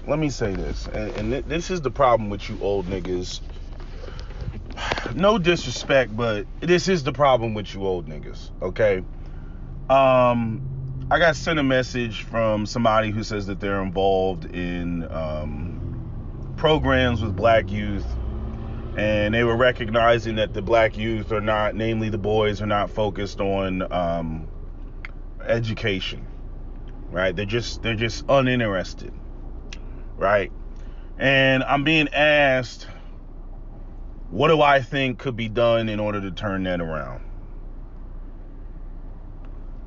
let me say this, and this is the problem with you old niggas. No disrespect, but this is the problem with you old niggas, okay? I got sent a message from somebody who says that they're involved in programs with black youth, and they were recognizing that the black youth are not, namely the boys, are not focused on education, right? They're just uninterested, right? And I'm being asked, what do I think could be done in order to turn that around?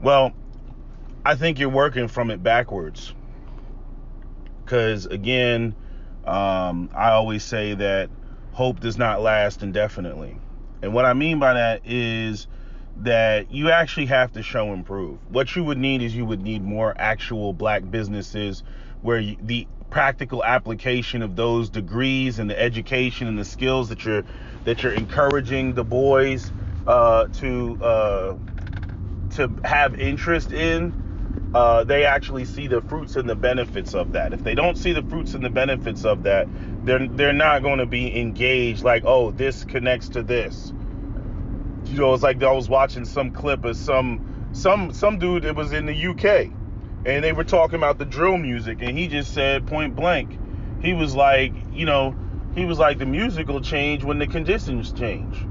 Well, I think you're working from it backwards. Because again, I always say that hope does not last indefinitely. And what I mean by that is that you actually have to show and prove. What you would need is you would need more actual black businesses where the practical application of those degrees and the education and the skills that you're encouraging the boys to have interest in, they actually see the fruits and the benefits of that. If they don't see the fruits and the benefits of that, they're not going to be engaged. Like, oh, this connects to this. You know, it's like I was watching some clip of some dude that was in the UK, and they were talking about the drill music, and he just said point blank, he was like, the music will change when the conditions change.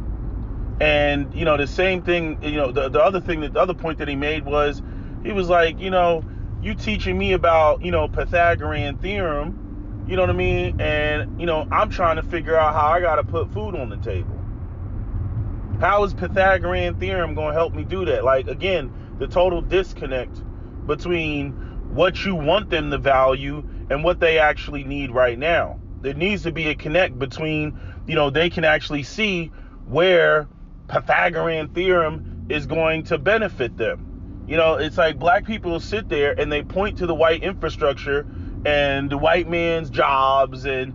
And, the same thing, the other point that he made was, he was like, you teaching me about, Pythagorean theorem, you know what I mean? And, I'm trying to figure out how I got to put food on the table. How is Pythagorean theorem going to help me do that? Like, again, the total disconnect between what you want them to value and what they actually need right now. There needs to be a connect between, they can actually see where Pythagorean theorem is going to benefit them. It's like black people sit there and they point to the white infrastructure and the white man's jobs and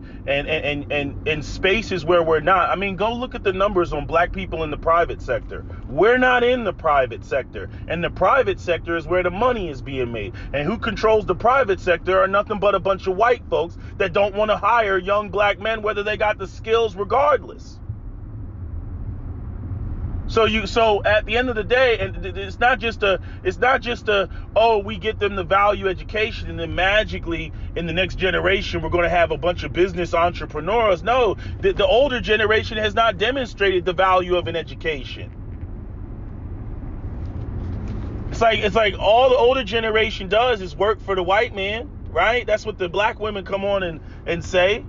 spaces where we're not. I mean, go look at the numbers on black people in the private sector. We're not in the private sector, and the private sector is where the money is being made. And who controls the private sector are nothing but a bunch of white folks that don't want to hire young black men, whether they got the skills regardless. So at the end of the day, and it's not just a oh, we get them the value education and then magically in the next generation we're going to have a bunch of business entrepreneurs. No, the older generation has not demonstrated the value of an education. It's like all the older generation does is work for the white man, right? That's what the black women come on and say.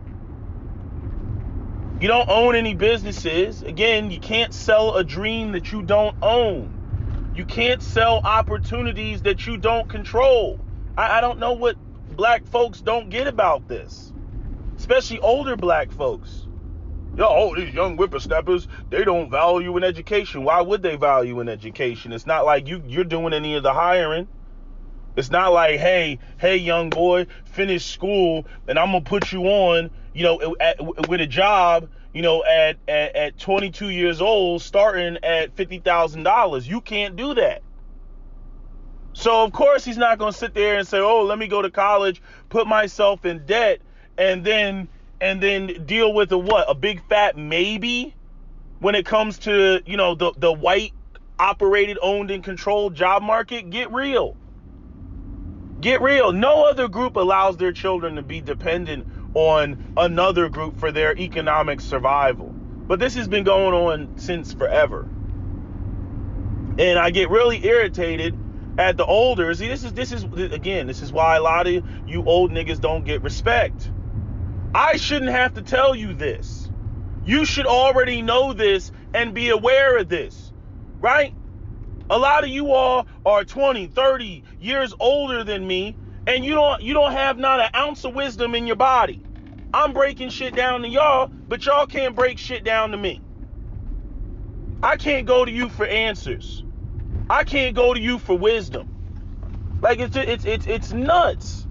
You don't own any businesses. Again, you can't sell a dream that you don't own. You can't sell opportunities that you don't control. I don't know what black folks don't get about this, especially older black folks. These young whippersnappers, they don't value an education. Why would they value an education? It's not like you're doing any of the hiring. It's not like, hey, young boy, finish school and I'm gonna put you on, with a job, at 22 years old, starting at $50,000. You can't do that. So of course he's not gonna sit there and say, oh, let me go to college, put myself in debt, and then deal with a big fat maybe when it comes to, the white operated, owned, and controlled job market. Get real. No other group allows their children to be dependent on another group for their economic survival. But this has been going on since forever. And I get really irritated at the older. See, this is why a lot of you old niggas don't get respect. I shouldn't have to tell you this. You should already know this and be aware of this, right? A lot of you all are 20, 30 years older than me, and you don't have not an ounce of wisdom in your body. I'm breaking shit down to y'all, but y'all can't break shit down to me. I can't go to you for answers. I can't go to you for wisdom. Like it's nuts.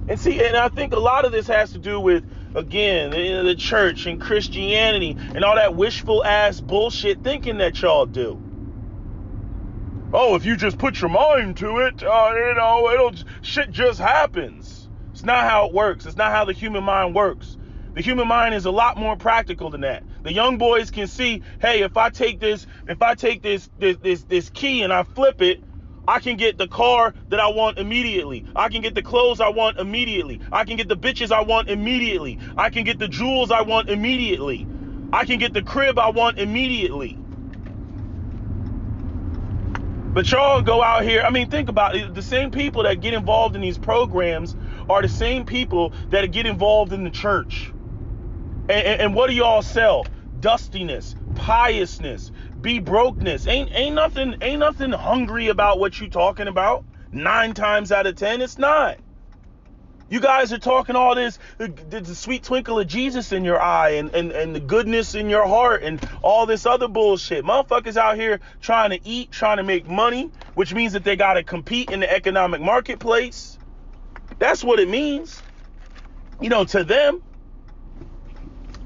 And see, and I think a lot of this has to do with, again, the church and Christianity and all that wishful ass bullshit thinking that y'all do. Oh, if you just put your mind to it, shit just happens. It's not how it works. It's not how the human mind works. The human mind is a lot more practical than that. The young boys can see, hey, if I take this key and I flip it, I can get the car that I want immediately. I can get the clothes I want immediately. I can get the bitches I want immediately. I can get the jewels I want immediately. I can get the crib I want immediately. But y'all go out here, I mean, think about it. The same people that get involved in these programs are the same people that get involved in the church. And what do y'all sell? Dustiness, piousness, be brokeness. Ain't nothing hungry about what you talking about. 9 times out of 10, it's not. You guys are talking all this, the sweet twinkle of Jesus in your eye and the goodness in your heart and all this other bullshit. Motherfuckers out here trying to eat, trying to make money, which means that they got to compete in the economic marketplace. That's what it means, to them.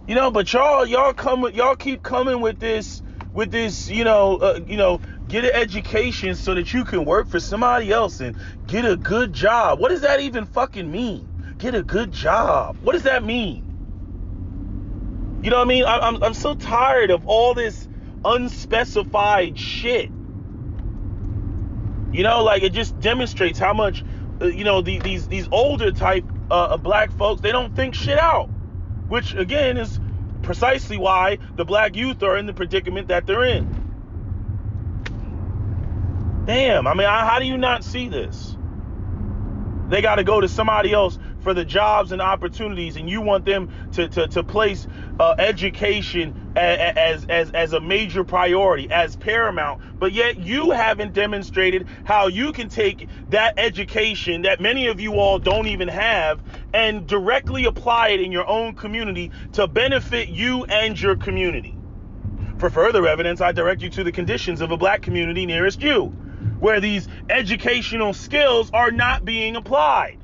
But y'all keep coming with this, get an education so that you can work for somebody else and get a good job. What does that even fucking mean? Get a good job. What does that mean? You know what I mean? I'm so tired of all this unspecified shit. It just demonstrates how much, these older type black folks, they don't think shit out. Which, again, is precisely why the black youth are in the predicament that they're in. Damn, how do you not see this? They got to go to somebody else for the jobs and opportunities, and you want them to place education as a major priority, as paramount, but yet you haven't demonstrated how you can take that education that many of you all don't even have and directly apply it in your own community to benefit you and your community. For further evidence, I direct you to the conditions of a black community nearest you, where these educational skills are not being applied.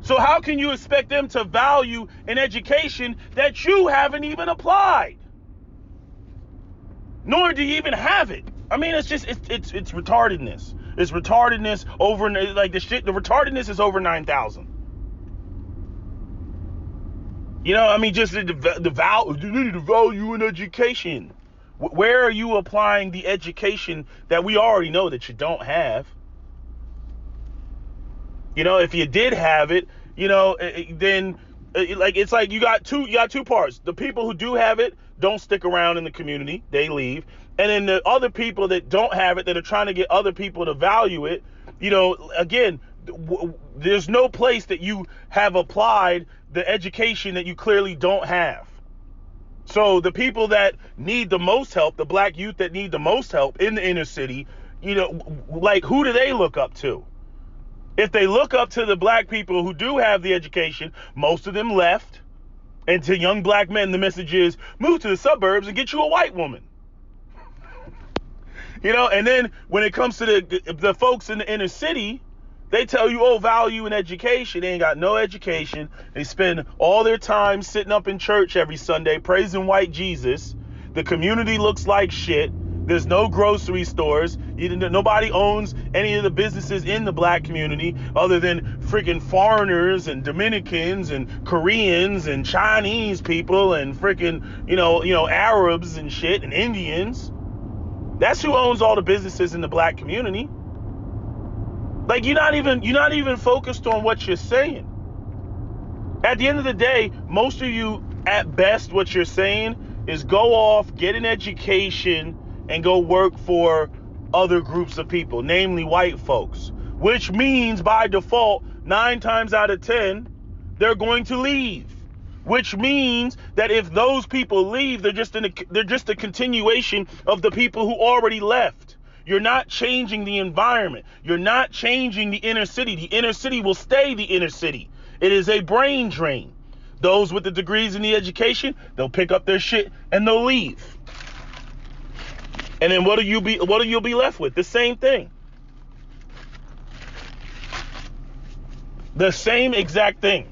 So how can you expect them to value an education that you haven't even applied? Nor do you even have it. It's retardedness. It's retardedness over, the retardedness is over 9,000. Just the value in education. Where are you applying the education that we already know that you don't have? If you did have it, then it's like you got two parts. The people who do have it don't stick around in the community, they leave. And then the other people that don't have it, that are trying to get other people to value it, again, there's no place that you have applied the education that you clearly don't have. So the people that need the most help, the black youth that need the most help in the inner city, who do they look up to? If they look up to the black people who do have the education, most of them left. And to young black men, the message is, move to the suburbs and get you a white woman. And then when it comes to the folks in the inner city, they tell you, value in education. They ain't got no education. They spend all their time sitting up in church every Sunday praising white Jesus. The community looks like shit. There's no grocery stores. Nobody owns any of the businesses in the black community other than freaking foreigners and Dominicans and Koreans and Chinese people and freaking, Arabs and shit and Indians. That's who owns all the businesses in the black community. You're not even focused on what you're saying. At the end of the day, most of you, at best, what you're saying is go off, get an education, and go work for other groups of people, namely white folks, which means by default, 9 times out of 10, they're going to leave, which means that if those people leave, they're just a continuation of the people who already left. You're not changing the environment. You're not changing the inner city. The inner city will stay the inner city. It is a brain drain. Those with the degrees in the education, they'll pick up their shit and they'll leave. And then what do you be left with? The same thing. The same exact thing.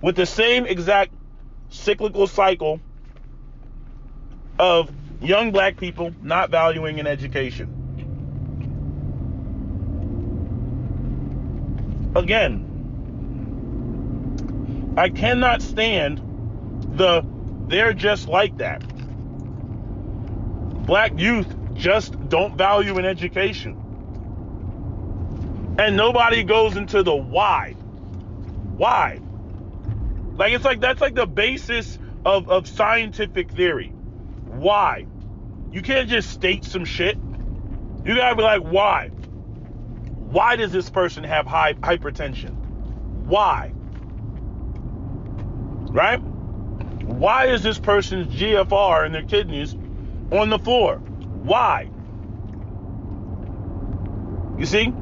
With the same exact cyclical cycle of young black people not valuing an education. Again, I cannot stand they're just like that. Black youth just don't value an education. And nobody goes into the why. Why? Like, it's like, that's like the basis of scientific theory. Why? You can't just state some shit. You gotta be like, why? Why does this person have hypertension? Why? Right? Why is this person's GFR in their kidneys on the floor? Why? You see?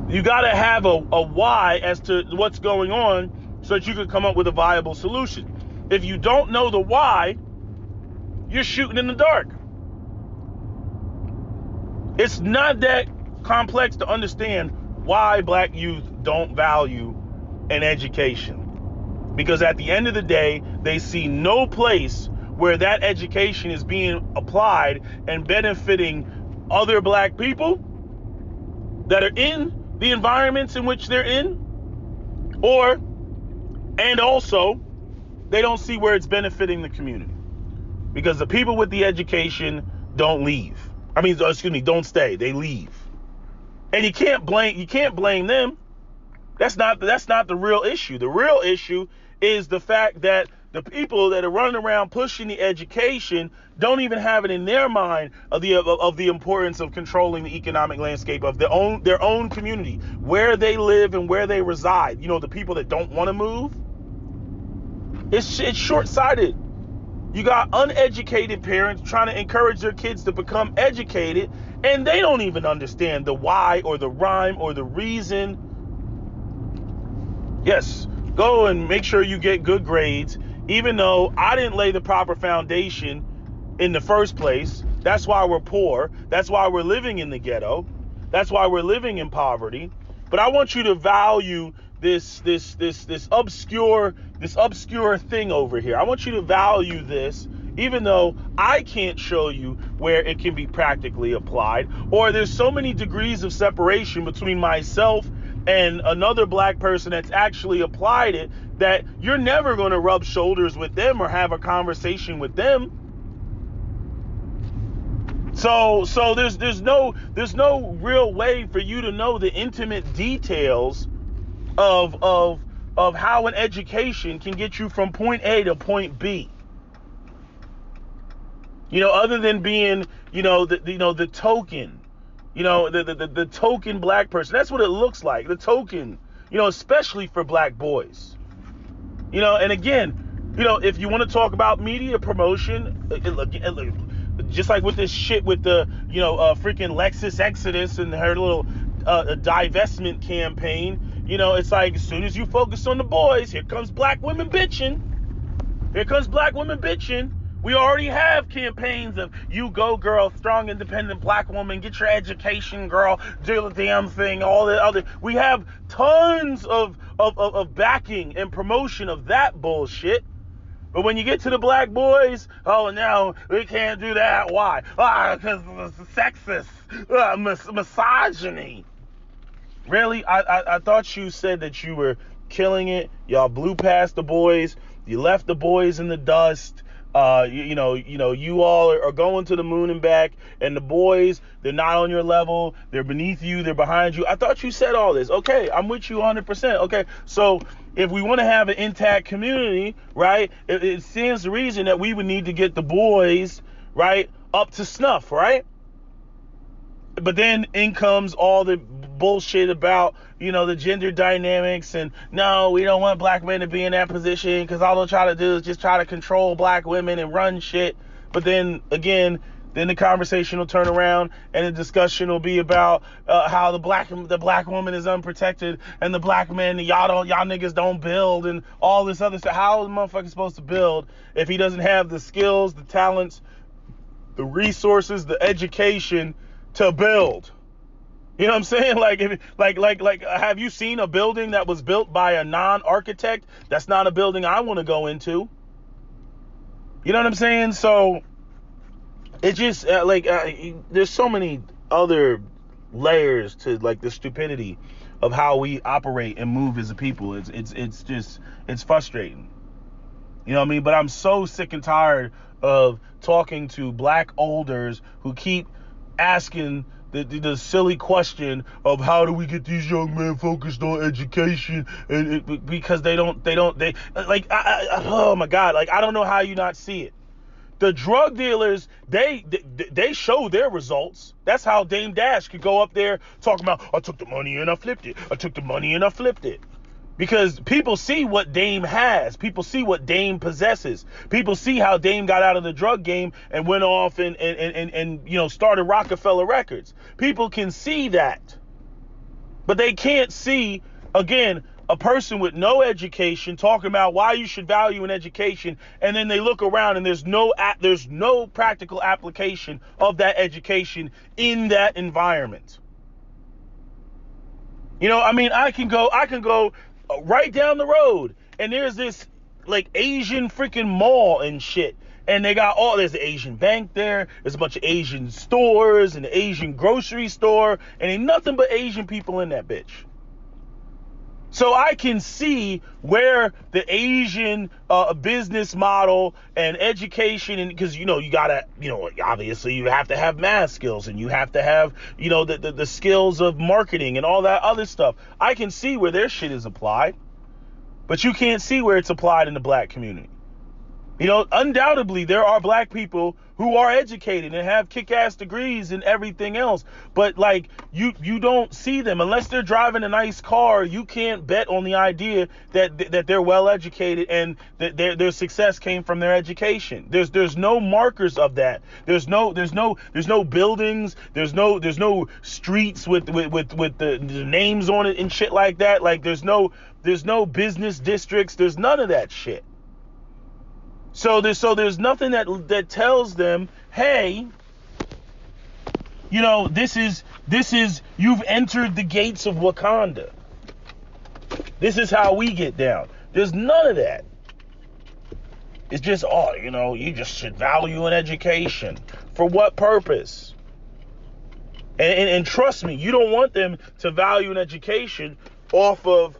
You gotta have a why as to what's going on so that you can come up with a viable solution. If you don't know the why, you're shooting in the dark. It's not that complex to understand why black youth don't value an education. Because at the end of the day, they see no place where that education is being applied and benefiting other black people that are in the environments in which they're in, and also they don't see where it's benefiting the community, because the people with the education don't leave. Don't stay. They leave, and you can't blame them. That's not the real issue. The real issue is the fact that the people that are running around pushing the education don't even have it in their mind of the importance of controlling the economic landscape of their own community, where they live and where they reside. You know, the people that don't want to move. It's short-sighted. You got uneducated parents trying to encourage their kids to become educated, and they don't even understand the why or the rhyme or the reason. Yes, go and make sure you get good grades, even though I didn't lay the proper foundation in the first place. That's why we're poor. That's why we're living in the ghetto. That's why we're living in poverty. But I want you to value this obscure thing over here. I want you to value this, even though I can't show you where it can be practically applied, or there's so many degrees of separation between myself and another black person that's actually applied it that you're never going to rub shoulders with them or have a conversation with them. So there's no real way for you to know the intimate details of how an education can get you from point A to point B. You know, other than being, the token, the token black person. That's what it looks like. The token, especially for black boys. And again, if you want to talk about media promotion, just like with this shit with the, freaking Lexus Exodus and her little divestment campaign, it's like as soon as you focus on the boys, here comes black women bitching. We already have campaigns of you go girl, strong, independent black woman, get your education, girl, do the damn thing, all the other. We have tons of backing and promotion of that bullshit. But when you get to the black boys, oh, no, we can't do that. Why? Because sexist, misogyny. Really? I thought you said that you were killing it. Y'all blew past the boys. You left the boys in the dust. You all are going to the moon and back, and the boys, they're not on your level. They're beneath you. They're behind you. I thought you said all this. Okay, I'm with you 100%. Okay, so if we want to have an intact community, right, it stands to reason that we would need to get the boys, right, up to snuff, right? But then in comes all the bullshit about, the gender dynamics, and no, we don't want black men to be in that position because all they'll try to do is just try to control black women and run shit. But then again, the conversation will turn around and the discussion will be about how the black woman is unprotected and the black men, y'all niggas don't build and all this other stuff. How is the motherfucker supposed to build if he doesn't have the skills, the talents, the resources, the education to build? You know what I'm saying? Like, have you seen a building that was built by a non-architect? That's not a building I want to go into. You know what I'm saying? So it's just there's so many other layers to like the stupidity of how we operate and move as a people. It's frustrating. You know what I mean? But I'm so sick and tired of talking to black olders who keep asking the silly question of how do we get these young men focused on education, and because they like, oh my God, like, I don't know how you not see it. The drug dealers, they show their results. That's how Dame Dash could go up there talking about, I took the money and I flipped it. I took the money and I flipped it. Because people see what Dame has. People see what Dame possesses. People see how Dame got out of the drug game and went off and you know, started Rockefeller Records. People can see that. But they can't see, again, a person with no education talking about why you should value an education, and then they look around and there's no practical application of that education in that environment. You know, I mean, I can go right down the road and there's this like Asian freaking mall and shit, and they got there's the Asian bank there's a bunch of Asian stores and the Asian grocery store, and ain't nothing but Asian people in that bitch. So I can see where the Asian business model and education, and because, you know, you gotta, you know, obviously you have to have math skills and you have to have, you know, the skills of marketing and all that other stuff. I can see where their shit is applied, but you can't see where it's applied in the black community. You know, undoubtedly there are black people who are educated and have kick-ass degrees and everything else, but like you don't see them unless they're driving a nice car. You can't bet on the idea that they're well educated and that their success came from their education. There's no markers of that. There's no buildings. There's no streets with the names on it and shit like that. Like there's no business districts. There's none of that shit. So there's nothing that tells them, hey, you know, this is you've entered the gates of Wakanda. This is how we get down. There's none of that. It's just, you know, you just should value an education. For what purpose? And trust me, you don't want them to value an education off of,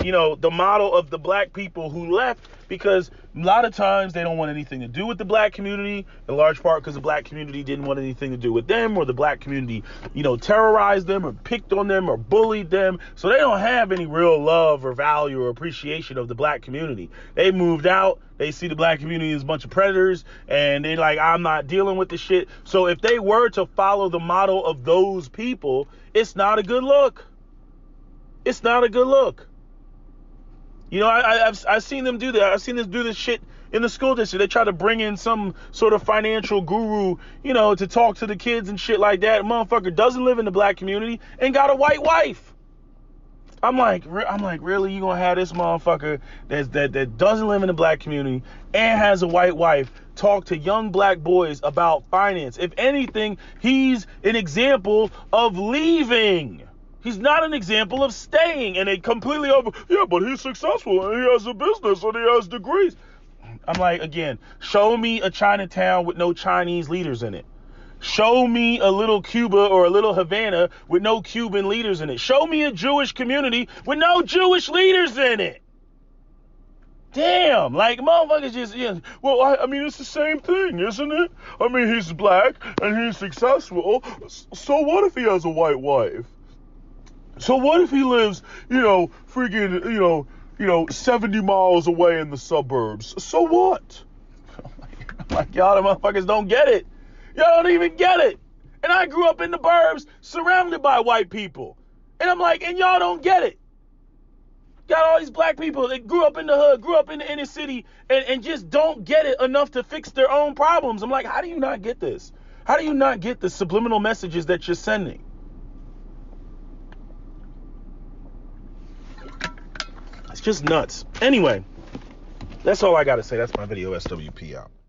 you know, the model of the black people who left, because a lot of times they don't want anything to do with the black community, in large part because the black community didn't want anything to do with them, or the black community, you know, terrorized them or picked on them or bullied them. So they don't have any real love or value or appreciation of the black community. They moved out. They see the black community as a bunch of predators, and they're like, I'm not dealing with this shit. So if they were to follow the model of those people, it's not a good look. It's not a good look. You know, I've seen them do that. I've seen them do this shit in the school district. They try to bring in some sort of financial guru, you know, to talk to the kids and shit like that. Motherfucker doesn't live in the black community and got a white wife. I'm like, really? You gonna have this motherfucker that doesn't live in the black community and has a white wife talk to young black boys about finance? If anything, he's an example of leaving. He's not an example of staying, and they completely yeah, but he's successful and he has a business and he has degrees. I'm like, again, show me a Chinatown with no Chinese leaders in it. Show me a little Cuba or a little Havana with no Cuban leaders in it. Show me a Jewish community with no Jewish leaders in it. Damn, like, motherfuckers just, yeah. Well, I mean, it's the same thing, isn't it? I mean, he's black and he's successful. So what if he has a white wife? So what if he lives, you know, freaking, you know, 70 miles away in the suburbs? So what? Like, y'all motherfuckers don't get it. Y'all don't even get it. And I grew up in the burbs surrounded by white people. And I'm like, and y'all don't get it. Got all these black people that grew up in the hood, grew up in the inner city, and just don't get it enough to fix their own problems. I'm like, how do you not get this? How do you not get the subliminal messages that you're sending? It's just nuts. Anyway, that's all I got to say. That's my video. SWP out.